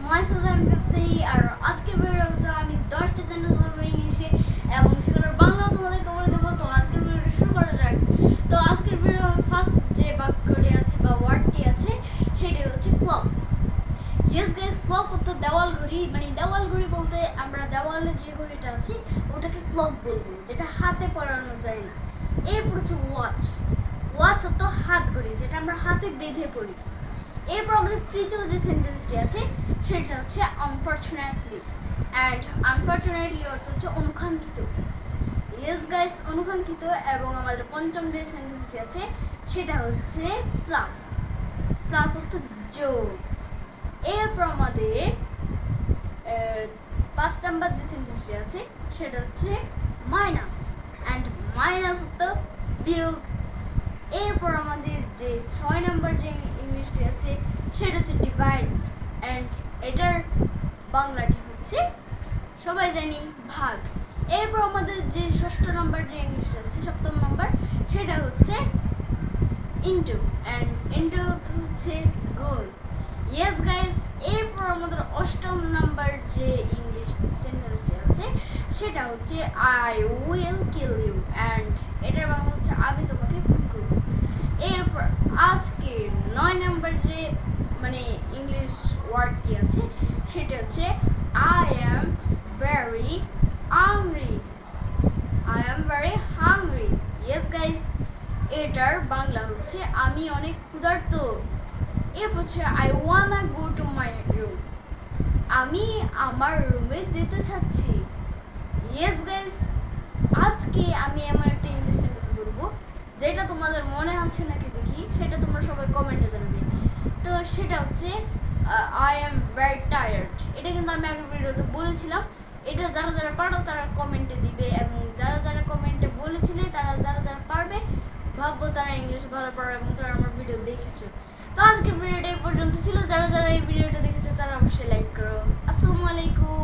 myself I'm Bipti আর আজকের ভিডিওতে আমি 10টা সেন্টেন্স বলবো ইংলিশে এবং সেগুলোর বাংলাও তোমাদেরকে বলে দেবো। তো আজকের ভিডিওটা শুরু করা যাক। তো আজকের ভিডিওর ফার্স্ট যে বাক্যটি আছে বা ওয়ার্ডটি আছে সেটি হচ্ছে ক্লক। ইয়েস গাইস, ক্লক অর্থাৎ দেওয়াল ঘড়ি। মানে দেওয়াল ঘড়ি বলতে আমরা দেওয়ালে যে ঘড়িটা আছে ওটাকে ক্লক বলবো, যেটা হাতে পরানো যায় না। এরপর হচ্ছে ওয়াচ। ওয়াচ অর্থাৎ হাত ঘড়ি, যেটা আমরা হাতে বেঁধে পড়ি। এরপর আমাদের তৃতীয় যে সেন্টেন্সটি আছে সেটা হচ্ছে আনফরচুনেটলি। অ্যান্ড আনফরচুনেটলি অর্থ হচ্ছে অনুকাঙ্ক্ষিত। Yes guys, অনুকাঙ্ক্ষিত। এবং আমাদের পঞ্চম যে সেন্টেন্সটি আছে সেটা হচ্ছে প্লাস। প্লাস অর্থ যোগ। এরপর আমাদের 5 নাম্বার যে সেন্টেন্সটি আছে সেটা হচ্ছে মাইনাস। অ্যান্ড মাইনাস অর্থ বিয়োগ। এরপর আমাদের যে 6 নাম্বার যে ইংলিশটি আছে সেটা হচ্ছে ডিভাইড। অ্যান্ড এটার বাংলাটি হচ্ছে সবাই জানি ভাগ। এরপর আমাদের যে 6 নাম্বার যে ইংলিশটা আছে, 7ম নাম্বার, সেটা হচ্ছে ইন্টু। অ্যান্ড ইন্টু হচ্ছে গোল। ইয়েস গাইস, এরপর আমাদের 8ম নাম্বার যে ইংলিশ সেন্টেন্সটি আছে সেটা হচ্ছে I will kill you. And এটার বাংলা হচ্ছে আমি তোমাকে খুন করব। এরপর আজকে 9 নাম্বার যে মানে ইংলিশ ওয়ার্ডটি আছে সেটা হচ্ছে I am very hungry. I am very hungry. Yes guys, এটার বাংলা হচ্ছে আমি অনেক ক্ষুধার্ত। এরপর হচ্ছে I wanna go to my room. আমি আমার রুমে যেতে চাচ্ছি। ইয়েস গাইস, আজকে আমি এমন একটা ইংলিশ সেন্টেন্স বলবো যেটা তোমাদের মনে আছে নাকি দেখি, সেটা তোমরা সবাই কমেন্টে জানাবে। তো সেটা হচ্ছে আই অ্যাম ভেরি টায়ার্ড। এটা কিন্তু আমি আগের ভিডিওতে বলেছিলাম। এটা যারা যারা পারো তারা কমেন্টে দিবে, এবং যারা যারা কমেন্টে বলেছিলে তারা যারা যারা পারবে ভাববো তারা ইংলিশ ভালো পারো এবং তারা আমার ভিডিও দেখেছো। তো আজকের ভিডিওটা এই পর্যন্ত ছিল। যারা যারা এই ভিডিওটা দেখেছে তারা অবশ্যই লাইক করো। আসসালামু আলাইকুম।